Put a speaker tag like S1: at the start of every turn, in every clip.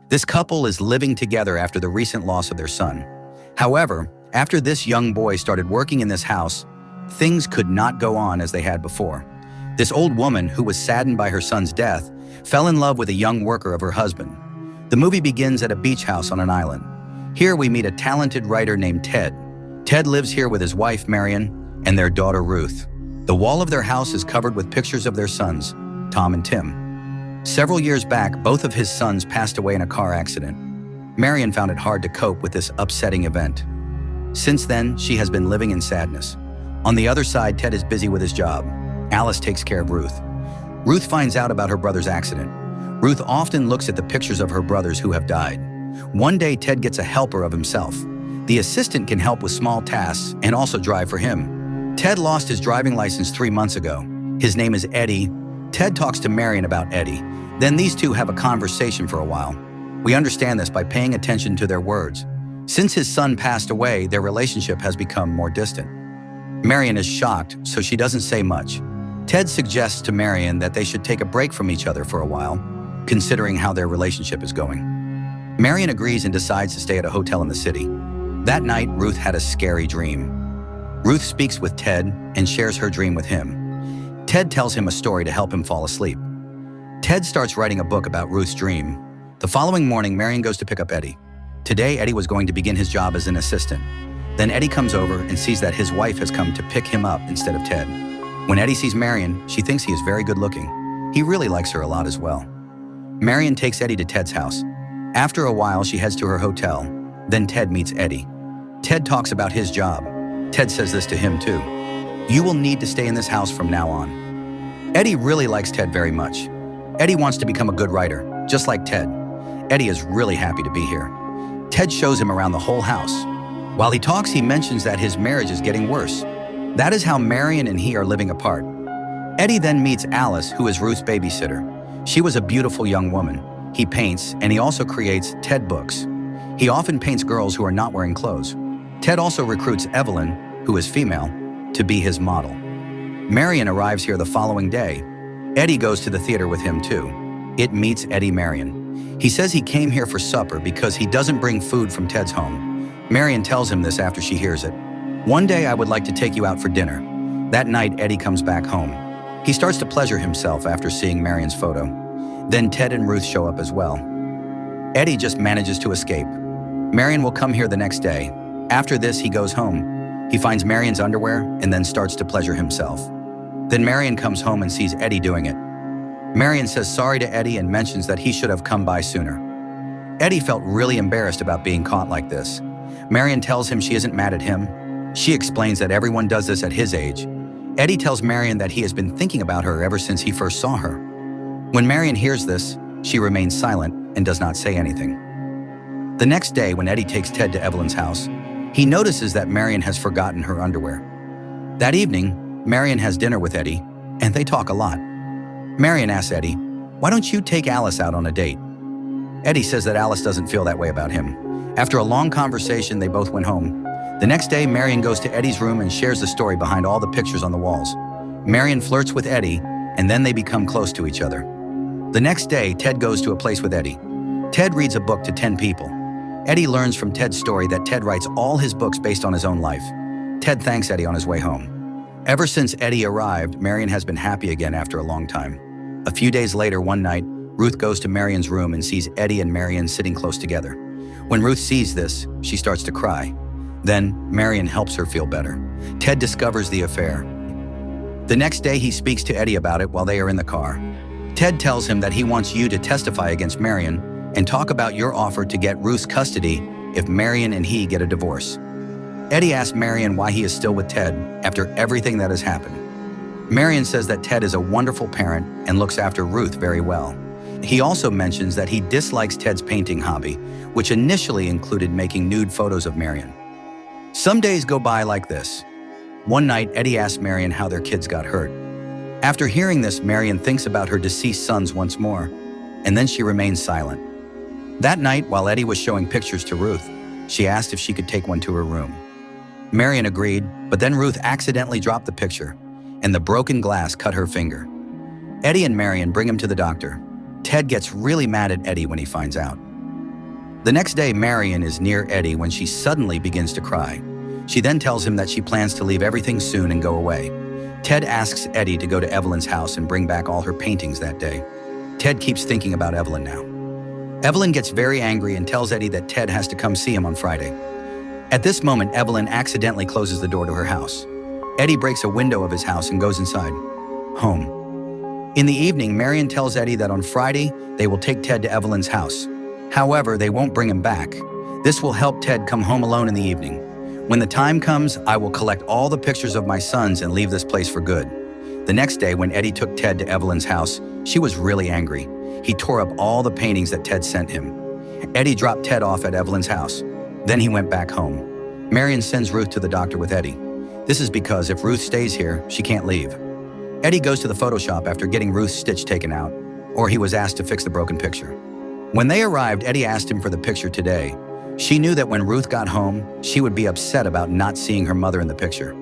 S1: This couple is living together after the recent loss of their son. However, after this young boy started working in this house, things could not go on as they had before. This old woman, who was saddened by her son's death, fell in love with a young worker of her husband. The movie begins at a beach house on an island. Here we meet a talented writer named Ted. Ted lives here with his wife, Marion, and their daughter, Ruth. The wall of their house is covered with pictures of their sons, Tom and Tim. Several years back, both of his sons passed away in a car accident. Marion found it hard to cope with this upsetting event. Since then, she has been living in sadness. On the other side, Ted is busy with his job. Alice takes care of Ruth. Ruth finds out about her brother's accident. Ruth often looks at the pictures of her brothers who have died. One day, Ted gets a helper of himself. The assistant can help with small tasks and also drive for him. Ted lost his driving license 3 months ago. His name is Eddie. Ted talks to Marion about Eddie. Then these two have a conversation for a while. We understand this by paying attention to their words. Since his son passed away, their relationship has become more distant. Marion is shocked, so she doesn't say much. Ted suggests to Marion that they should take a break from each other for a while, considering how their relationship is going. Marion agrees and decides to stay at a hotel in the city. That night, Ruth had a scary dream. Ruth speaks with Ted and shares her dream with him. Ted tells him a story to help him fall asleep. Ted starts writing a book about Ruth's dream. The following morning, Marion goes to pick up Eddie. Today, Eddie was going to begin his job as an assistant. Then Eddie comes over and sees that his wife has come to pick him up instead of Ted. When Eddie sees Marion, she thinks he is very good looking. He really likes her a lot as well. Marion takes Eddie to Ted's house. After a while, she heads to her hotel. Then Ted meets Eddie. Ted talks about his job. Ted says this to him too. You will need to stay in this house from now on. Eddie really likes Ted very much. Eddie wants to become a good writer, just like Ted. Eddie is really happy to be here. Ted shows him around the whole house. While he talks, he mentions that his marriage is getting worse. That is how Marion and he are living apart. Eddie then meets Alice, who is Ruth's babysitter. She was a beautiful young woman. He paints, and he also creates Ted books. He often paints girls who are not wearing clothes. Ted also recruits Evelyn, who is female, to be his model. Marion arrives here the following day. Eddie goes to the theater with him too. It meets Eddie Marion. He says he came here for supper because he doesn't bring food from Ted's home. Marion tells him this after she hears it. One day I would like to take you out for dinner. That night, Eddie comes back home. He starts to pleasure himself after seeing Marion's photo. Then Ted and Ruth show up as well. Eddie just manages to escape. Marion will come here the next day. After this, he goes home. He finds Marion's underwear and then starts to pleasure himself. Then Marion comes home and sees Eddie doing it. Marion says sorry to Eddie and mentions that he should have come by sooner. Eddie felt really embarrassed about being caught like this. Marion tells him she isn't mad at him. She explains that everyone does this at his age. Eddie tells Marion that he has been thinking about her ever since he first saw her. When Marion hears this, she remains silent and does not say anything. The next day, when Eddie takes Ted to Evelyn's house, he notices that Marion has forgotten her underwear. That evening, Marion has dinner with Eddie, and they talk a lot. Marion asks Eddie, "Why don't you take Alice out on a date?" Eddie says that Alice doesn't feel that way about him. After a long conversation, they both went home. The next day, Marion goes to Eddie's room and shares the story behind all the pictures on the walls. Marion flirts with Eddie, and then they become close to each other. The next day, Ted goes to a place with Eddie. Ted reads a book to 10 people. Eddie learns from Ted's story that Ted writes all his books based on his own life. Ted thanks Eddie on his way home. Ever since Eddie arrived, Marion has been happy again after a long time. A few days later, one night, Ruth goes to Marion's room and sees Eddie and Marion sitting close together. When Ruth sees this, she starts to cry. Then, Marion helps her feel better. Ted discovers the affair. The next day, he speaks to Eddie about it while they are in the car. Ted tells him that he wants you to testify against Marion and talk about your offer to get Ruth's custody if Marion and he get a divorce. Eddie asks Marion why he is still with Ted after everything that has happened. Marion says that Ted is a wonderful parent and looks after Ruth very well. He also mentions that he dislikes Ted's painting hobby, which initially included making nude photos of Marion. Some days go by like this. One night, Eddie asks Marion how their kids got hurt. After hearing this, Marion thinks about her deceased sons once more, and then she remains silent. That night, while Eddie was showing pictures to Ruth, she asked if she could take one to her room. Marion agreed, but then Ruth accidentally dropped the picture, and the broken glass cut her finger. Eddie and Marion bring him to the doctor. Ted gets really mad at Eddie when he finds out. The next day, Marion is near Eddie when she suddenly begins to cry. She then tells him that she plans to leave everything soon and go away. Ted asks Eddie to go to Evelyn's house and bring back all her paintings that day. Ted keeps thinking about Evelyn now. Evelyn gets very angry and tells Eddie that Ted has to come see him on Friday. At this moment, Evelyn accidentally closes the door to her house. Eddie breaks a window of his house and goes inside. Home. In the evening, Marion tells Eddie that on Friday, they will take Ted to Evelyn's house. However, they won't bring him back. This will help Ted come home alone in the evening. When the time comes, I will collect all the pictures of my sons and leave this place for good. The next day, when Eddie took Ted to Evelyn's house, she was really angry. He tore up all the paintings that Ted sent him. Eddie dropped Ted off at Evelyn's house. Then he went back home. Marion sends Ruth to the doctor with Eddie. This is because if Ruth stays here, she can't leave. Eddie goes to the photo shop after getting Ruth's stitch taken out, or he was asked to fix the broken picture. When they arrived, Eddie asked him for the picture today. She knew that when Ruth got home, she would be upset about not seeing her mother in the picture.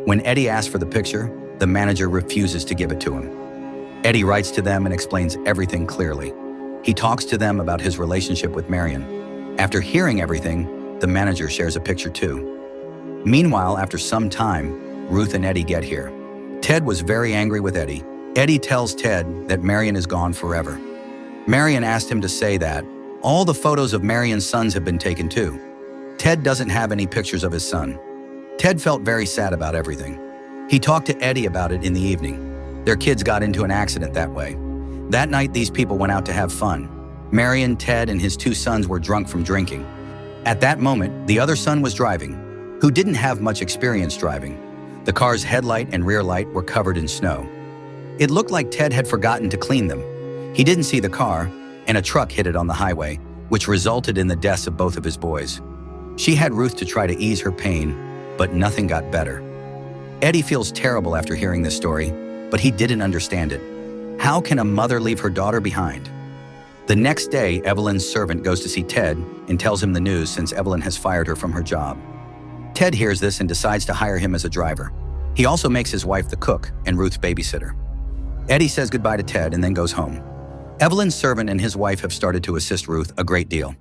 S1: When Eddie asked for the picture, the manager refuses to give it to him. Eddie writes to them and explains everything clearly. He talks to them about his relationship with Marion. After hearing everything, the manager shares a picture too. Meanwhile, after some time, Ruth and Eddie get here. Ted was very angry with Eddie. Eddie tells Ted that Marion is gone forever. Marion asked him to say that all the photos of Marion's sons have been taken too. Ted doesn't have any pictures of his son. Ted felt very sad about everything. He talked to Eddie about it in the evening. Their kids got into an accident that way. That night, these people went out to have fun. Marion, Ted, and his two sons were drunk from drinking. At that moment, the other son was driving, who didn't have much experience driving. The car's headlight and rear light were covered in snow. It looked like Ted had forgotten to clean them. He didn't see the car, and a truck hit it on the highway, which resulted in the deaths of both of his boys. She had Ruth to try to ease her pain, but nothing got better. Eddie feels terrible after hearing this story, but he didn't understand it. How can a mother leave her daughter behind? The next day, Evelyn's servant goes to see Ted and tells him the news since Evelyn has fired her from her job. Ted hears this and decides to hire him as a driver. He also makes his wife the cook and Ruth's babysitter. Eddie says goodbye to Ted and then goes home. Evelyn's servant and his wife have started to assist Ruth a great deal.